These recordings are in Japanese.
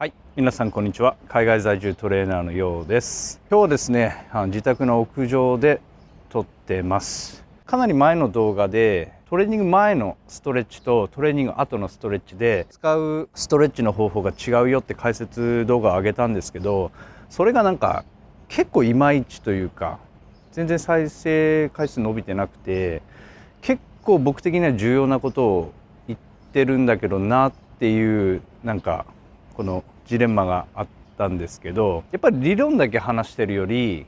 はい、皆さんこんにちは。海外在住トレーナーのようです。今日はですね、自宅の屋上で撮ってます。かなり前の動画でトレーニング前のストレッチとトレーニング後のストレッチで使うストレッチの方法が違うよって解説動画を上げたんですけど、それがなんか結構いまいちというか、全然再生回数伸びてなくて、結構僕的には重要なことを言ってるんだけどなっていうなんかこのジレンマがあったんですけど、やっぱり理論だけ話してるより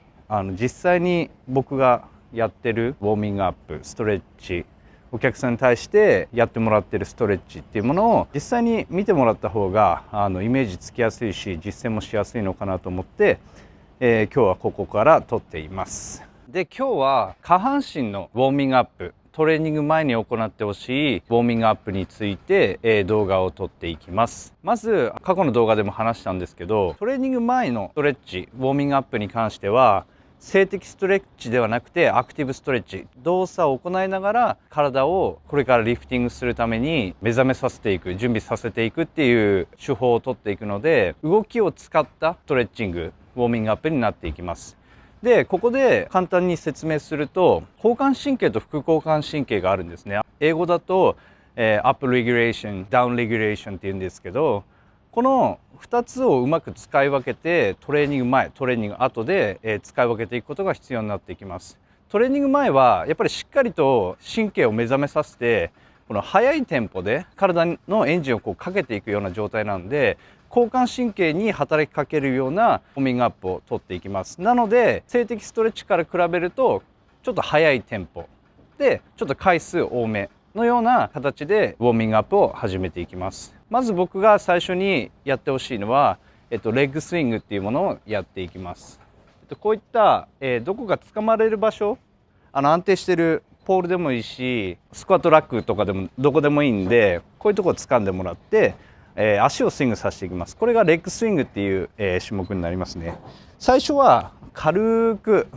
実際に僕がやってるウォーミングアップストレッチ、お客さんに対してやってもらってるストレッチっていうものを実際に見てもらった方がイメージつきやすいし実践もしやすいのかなと思って、今日はここから撮っています。で、今日は下半身のウォーミングアップ、トレーニング前に行ってほしいウォーミングアップについて、動画を撮っていきます。まず過去の動画でも話したんですけど、トレーニング前のストレッチウォーミングアップに関しては静的ストレッチではなくてアクティブストレッチ、動作を行いながら体をこれからリフティングするために目覚めさせていく、準備させていくっていう手法をとっていくので、動きを使ったストレッチングウォーミングアップになっていきます。で、ここで簡単に説明すると、交感神経と副交感神経があるんですね。英語だと、アップレギュレーション、ダウンレギュレーションっていうんですけど、この2つをうまく使い分けてトレーニング前、トレーニング後で、使い分けていくことが必要になっていきます。トレーニング前はやっぱりしっかりと神経を目覚めさせて、この速いテンポで体のエンジンをかけていくような状態なので、交感神経に働きかけるようなウォーミングアップを取っていきます。なので静的ストレッチから比べるとちょっと速いテンポでちょっと回数多めのような形でウォーミングアップを始めていきます。まず僕が最初にやってほしいのは、レッグスイングっていうものをやっていきます。こういった、どこか掴まれる場所、安定してるポールでもいいしスクワットラックとかでもどこでもいいんで、こういうところを掴んでもらって足をスイングさせていきます。これがレッグスイングっていう、種目になりますね。最初は軽く、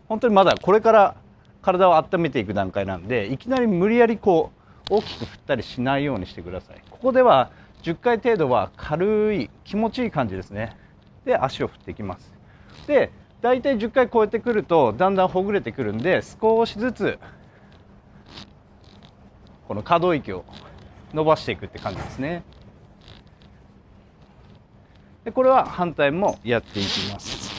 本当にまだこれから体を温めていく段階なんで、いきなり無理やりこう大きく振ったりしないようにしてください。ここでは10回程度は軽い気持ちいい感じですね。で、足を振っていきます。で、だいたい10回超えてくるとだんだんほぐれてくるんで、少しずつこの可動域を伸ばしていくって感じですね。で、これは反対もやっていきます。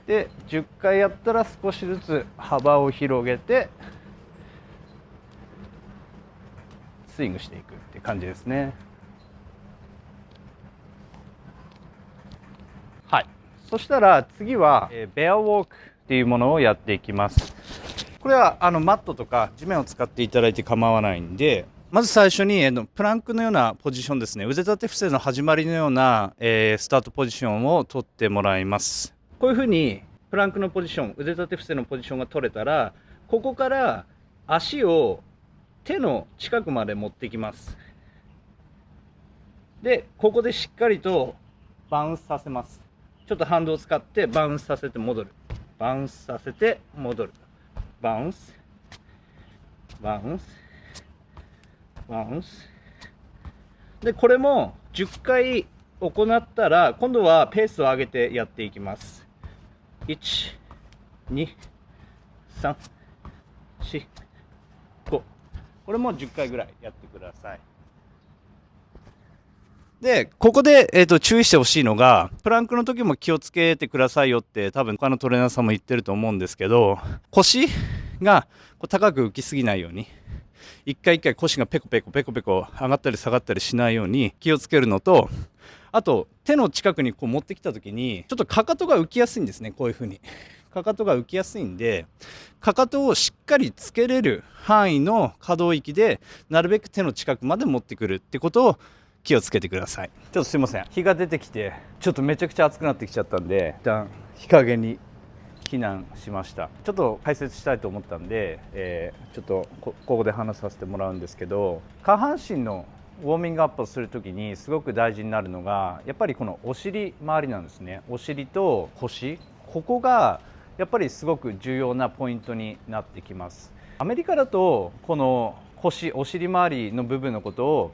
で、10回やったら少しずつ幅を広げてスイングしていくって感じですね。はい。そしたら次はベアウォークっていうものをやっていきます。これはマットとか地面を使っていただいて構わないんで、まず最初にプランクのようなポジションですね、腕立て伏せの始まりのような、スタートポジションを取ってもらいます。こういうふうにプランクのポジション、腕立て伏せのポジションが取れたら、ここから足を手の近くまで持っていきます。で、ここでしっかりとバウンスさせます。ちょっとハンドを使ってバウンスさせて戻る、バウンスさせて戻る、バウンス、バウンス、バウンス。で、これも10回行ったら今度はペースを上げてやっていきます。1、2、3、4、5。これも10回ぐらいやってください。で、ここで、注意してほしいのが、プランクの時も気をつけてくださいよって多分他のトレーナーさんも言ってると思うんですけど、腰がこう高く浮きすぎないように、一回一回腰がペコペコペコペコ上がったり下がったりしないように気をつけるのと、あと手の近くにこう持ってきた時にちょっとかかとが浮きやすいんですね。こういう風にかかとが浮きやすいんで、かかとをしっかりつけれる範囲の可動域でなるべく手の近くまで持ってくるってことを気をつけてください。ちょっとすいません、日が出てきてちょっとめちゃくちゃ暑くなってきちゃったんで、一旦日陰に避難しました。ちょっと解説したいと思ったんで、ちょっとここで話させてもらうんですけど、下半身のウォーミングアップをするときにすごく大事になるのがやっぱりこのお尻周りなんですね。お尻と腰、ここがやっぱりすごく重要なポイントになってきます。アメリカだとこの腰、お尻周りの部分のことを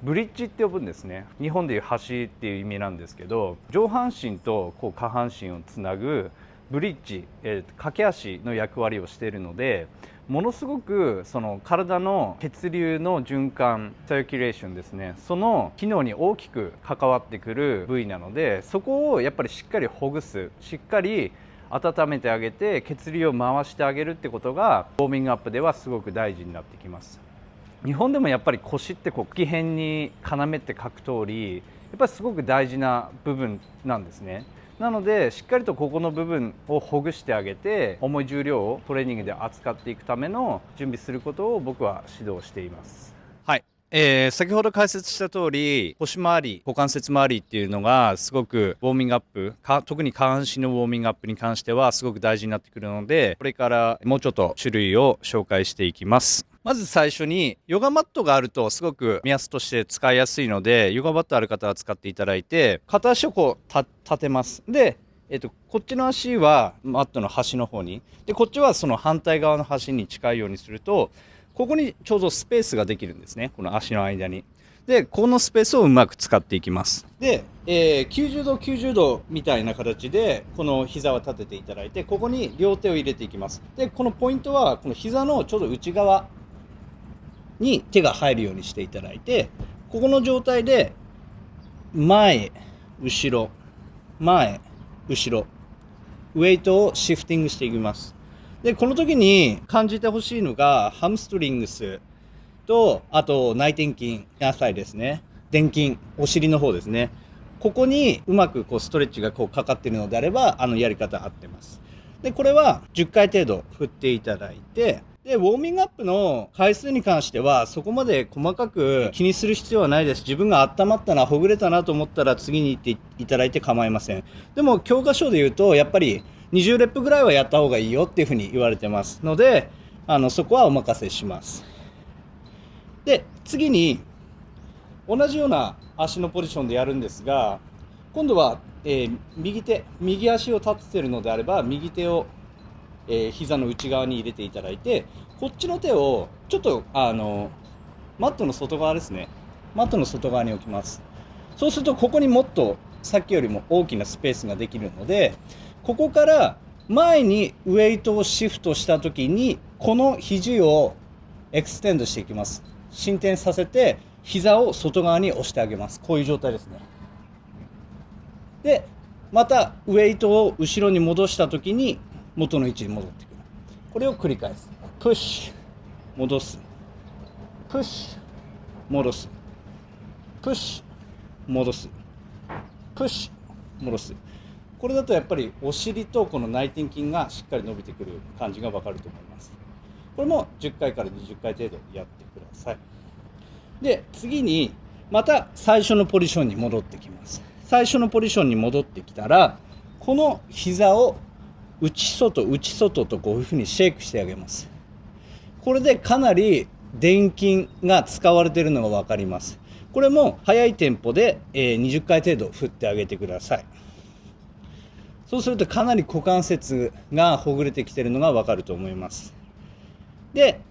ブリッジって呼ぶんですね。日本でいう橋っていう意味なんですけど、上半身とこう下半身をつなぐブリッジ、架け橋の役割をしているので、ものすごくその体の血流の循環、サーキュレーションですね、その機能に大きく関わってくる部位なので、そこをやっぱりしっかりほぐす、しっかり温めてあげて血流を回してあげるってことがウォーミングアップではすごく大事になってきます。日本でもやっぱり腰ってこう木片に要って書く通り、やっぱりすごく大事な部分なんですね。なのでしっかりとここの部分をほぐしてあげて、重い重量をトレーニングで扱っていくための準備することを僕は指導しています。はい、先ほど解説した通り、腰回り、股関節周りっていうのがすごくウォーミングアップ、特に下半身のウォーミングアップに関してはすごく大事になってくるので、これからもうちょっと種類を紹介していきます。まず最初にヨガマットがあるとすごく目安として使いやすいので、ヨガマットある方は使っていただいて、片足をこう立てます。で、こっちの足はマットの端の方に、でこっちはその反対側の端に近いようにすると、ここにちょうどスペースができるんですね、この足の間に。でこのスペースをうまく使っていきます。で、90度90度みたいな形でこの膝を立てていただいて、ここに両手を入れていきます。でこのポイントはこの膝のちょうど内側に手が入るようにしていただいて、ここの状態で前後ろ前後ろウェイトをシフティングしていきます。でこの時に感じてほしいのがハムストリングスと、あと内転筋、野菜ですね、臀筋、お尻の方ですね、ここにうまくこうストレッチがこうかかっているのであれば、やり方合ってます。でこれは10回程度振っていただいて、でウォーミングアップの回数に関してはそこまで細かく気にする必要はないです。自分が温まったな、ほぐれたなと思ったら次に行っていただいて構いません。でも教科書で言うとやっぱり20レップぐらいはやった方がいいよっていうふうに言われてますので、そこはお任せします。で次に同じような足のポジションでやるんですが、今度は、右足を立てているのであれば右手を膝の内側に入れていただいて、こっちの手をちょっとマットの外側ですね、マットの外側に置きます。そうするとここにもっとさっきよりも大きなスペースができるので、ここから前にウェイトをシフトした時にこの肘をエクステンドしていきます。伸展させて膝を外側に押してあげます。こういう状態ですね。でまたウェイトを後ろに戻した時に元の位置に戻ってくる。これを繰り返す。プッシュ戻す、プッシュ戻す、プッシュ戻す、プッシュ戻す。これだとやっぱりお尻とこの内転筋がしっかり伸びてくる感じが分かると思います。これも10回から20回程度やってください。で次にまた最初のポジションに戻ってきます。最初のポジションに戻ってきたら、この膝を内外内外とこういうふうにシェイクしてあげます。これでかなり臀筋が使われているのが分かります。これも速いテンポで20回程度振ってあげてください。そうするとかなり股関節がほぐれてきているのが分かると思います。で、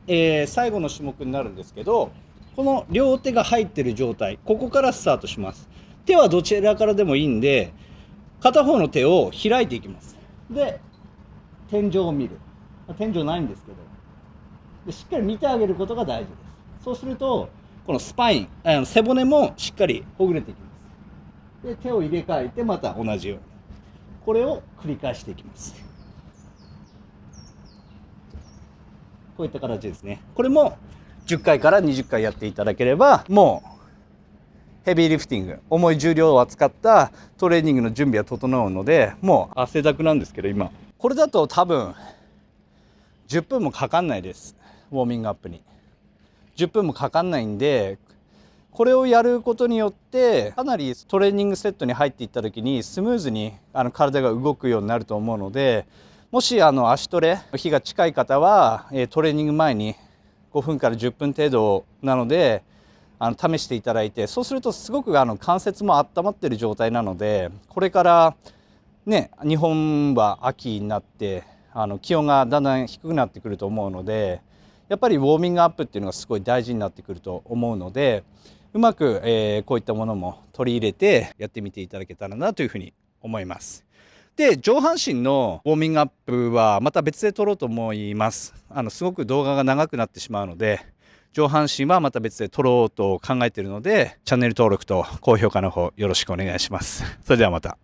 最後の種目になるんですけど、この両手が入っている状態、ここからスタートします。手はどちらからでもいいんで、片方の手を開いていきます。で天井を見る。天井ないんですけど、でしっかり見てあげることが大事です。そうするとこのスパイン、背骨もしっかりほぐれていきます。で手を入れ替えてまた同じように、これを繰り返していきます。こういった形ですね。これも10回から20回やっていただければ、もうヘビーリフティング、重い重量を扱ったトレーニングの準備は整うので、もう汗だくなんですけど、今これだと多分10分もかかんないです。ウォーミングアップに10分もかかんないんで、これをやることによってかなりトレーニングセットに入っていった時にスムーズに体が動くようになると思うので、もし足トレの日が近い方はトレーニング前に5分から10分程度なので試していただいて、そうするとすごく関節も温まっている状態なので、これからね、日本は秋になって気温がだんだん低くなってくると思うので、やっぱりウォーミングアップっていうのがすごい大事になってくると思うので、うまく、こういったものも取り入れてやってみていただけたらなというふうに思います。で、上半身のウォーミングアップはまた別で撮ろうと思います。すごく動画が長くなってしまうので、上半身はまた別で撮ろうと考えているので、チャンネル登録と高評価の方よろしくお願いします。それではまた。